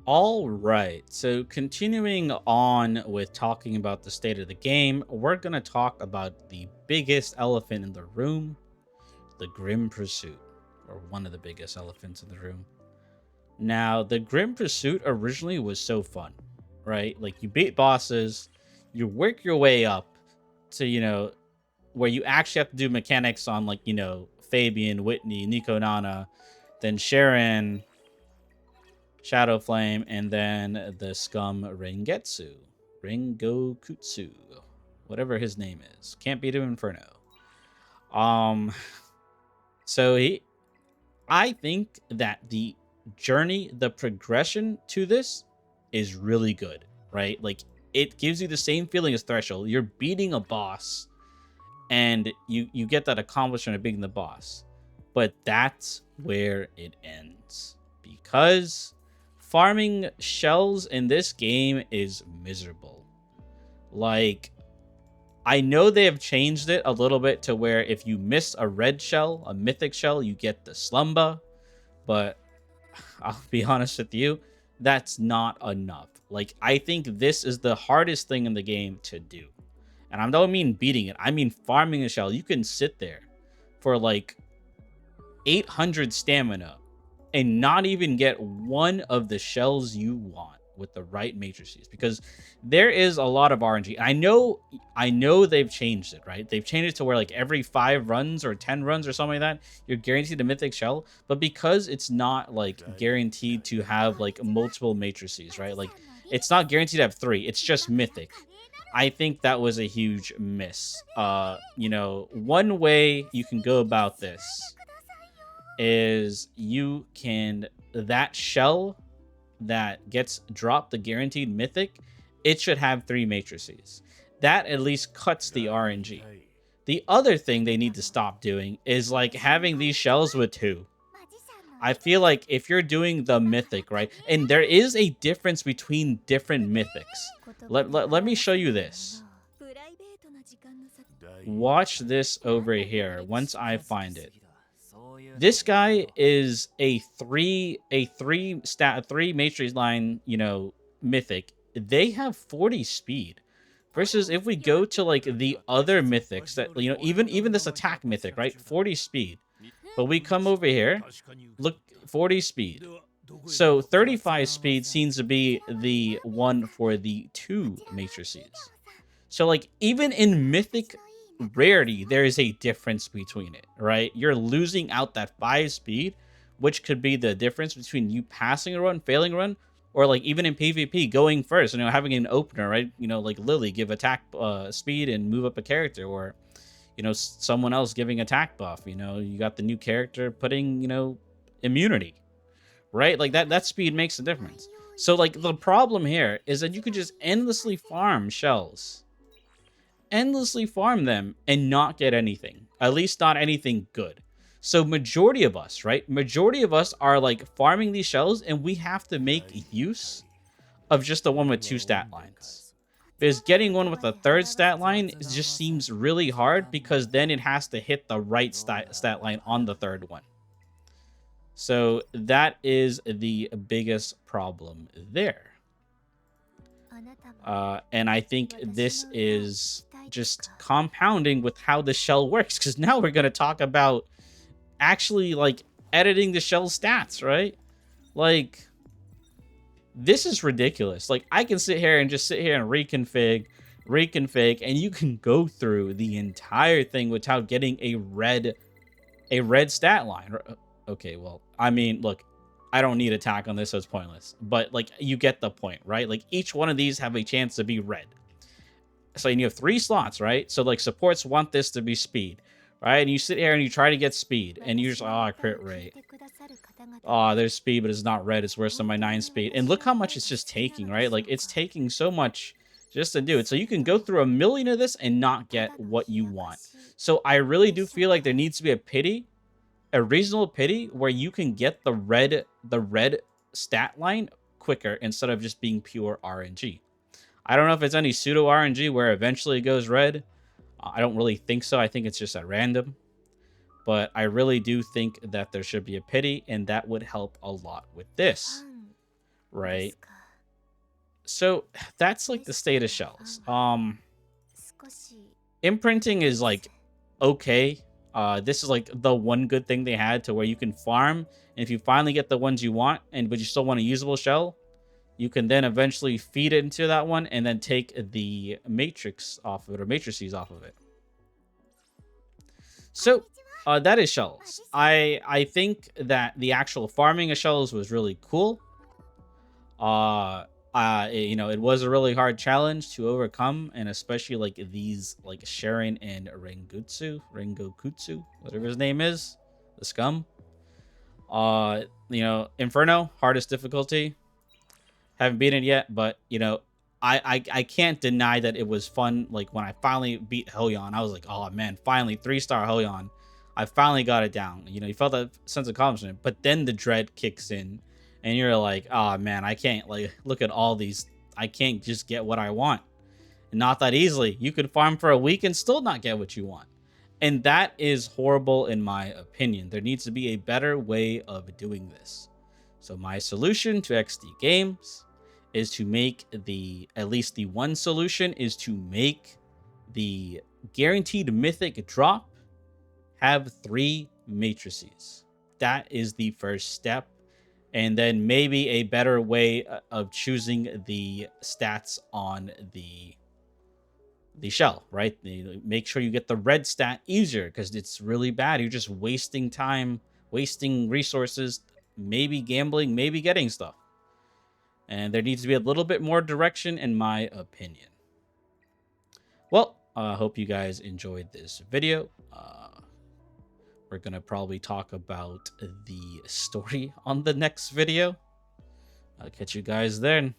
All right, so continuing on with talking about the state of the game, we're going to talk about the biggest elephant in the room, the Grim Pursuit, or one of the biggest elephants in the room. Now, the Grim Pursuit originally was so fun, right? Like, you beat bosses, you work your way up to, where you actually have to do mechanics on, like, Fabian, Whitney, Nico Nana, then Sharon, Shadow Flame, and then the scum Rengokutsu, whatever his name is. Can't beat him Inferno. Um, so I think that the journey, the progression to this is really good, right? Like it gives you the same feeling as Threshold. You're beating a boss, and you get that accomplishment of beating the boss, but that's where it ends because farming shells in this game is miserable. Like, I know they have changed it a little bit to where if you miss a red shell, a mythic shell, you get the slumba, but I'll be honest with you, that's not enough. Like, I think this is the hardest thing in the game to do. And I don't mean beating it, I mean farming a shell. You can sit there for like 800 stamina and not even get one of the shells you want with the right matrices, because there is a lot of RNG. I know they've changed it, right? They've changed it to where like every 5 runs or 10 runs or something like that, you're guaranteed a mythic shell. But because it's not like guaranteed to have like multiple matrices, right? Like it's not guaranteed to have 3. It's just mythic. I think that was a huge miss. One way you can go about this is that shell that gets dropped, the guaranteed mythic, it should have 3 matrices. That at least cuts the RNG. The other thing they need to stop doing is like having these shells with 2. I feel like if you're doing the mythic, right, and there is a difference between different mythics. Let me show you this. Watch this over here once I find it. This guy is a three matrix line, mythic. They have 40 speed. Versus if we go to like the other mythics that even this attack mythic, right? 40 speed. But we come over here, look, 40 speed. So 35 speed seems to be the one for the 2 matrices. So like even in mythic rarity, there is a difference between it, right? You're losing out that 5 speed, which could be the difference between you passing a run, failing a run, or like even in PvP going first, having an opener, right? Like Lily give attack speed and move up a character, or someone else giving attack buff. You got the new character putting immunity, right? Like that speed makes a difference. So like the problem here is that you could just endlessly farm shells, endlessly farm them and not get anything, at least not anything good. So majority of us, right? Majority of us are like farming these shells, and we have to make use of just the one with 2 stat lines. Because getting one with a 3rd stat line just seems really hard, because then it has to hit the right stat line on the 3rd one. So that is the biggest problem there. And I think this is just compounding with how the shell works, because now we're going to talk about actually like editing the shell stats, right? Like, this is ridiculous. Like, I can sit here and reconfig, and you can go through the entire thing without getting a red stat line. Okay, well, I mean, look, I don't need attack on this, so it's pointless. But like, you get the point, right? Like, each one of these have a chance to be red. So you have 3 slots, right? So like, supports want this to be speed, right? And you sit here and you try to get speed, and you just, crit rate. There's speed, but it's not red. It's worse than my 9 speed. And look how much it's just taking, right? Like, it's taking so much just to do it. So you can go through a million of this and not get what you want. So I really do feel like there needs to be a reasonable pity where you can get the red stat line quicker instead of just being pure RNG. I don't know if it's any pseudo RNG where eventually it goes red. I don't really think so. I think it's just at random. But I really do think that there should be a pity, and that would help a lot with this. right? So that's like the state of shells. Imprinting is like okay. This is like the one good thing they had to where you can farm, and if you finally get the ones you want, but you still want a usable shell, you can then eventually feed it into that one and then take the matrix off of it or matrices off of it. So that is shells. I think that the actual farming of shells was really cool. It was a really hard challenge to overcome, and especially like these like Sharon and Rengokutsu, whatever his name is, the scum. Inferno, hardest difficulty. Haven't beaten it yet, but I can't deny that it was fun. Like when I finally beat Hoyon, I was like, oh man, finally 3-star Hoyon. I finally got it down. You felt that sense of accomplishment, but then the dread kicks in, and you're like, oh man, I can't like look at all these. I can't just get what I want. Not that easily. You could farm for a week and still not get what you want. And that is horrible in my opinion. There needs to be a better way of doing this. So my solution to XD games is to make at least the one solution is to make the guaranteed mythic drop have 3 matrices. That is the first step. And then maybe a better way of choosing the stats on the shell, right? Make sure you get the red stat easier because it's really bad. You're just wasting time, wasting resources, maybe gambling, maybe getting stuff. And there needs to be a little bit more direction, in my opinion. Well, I hope you guys enjoyed this video. We're going to probably talk about the story on the next video. I'll catch you guys then.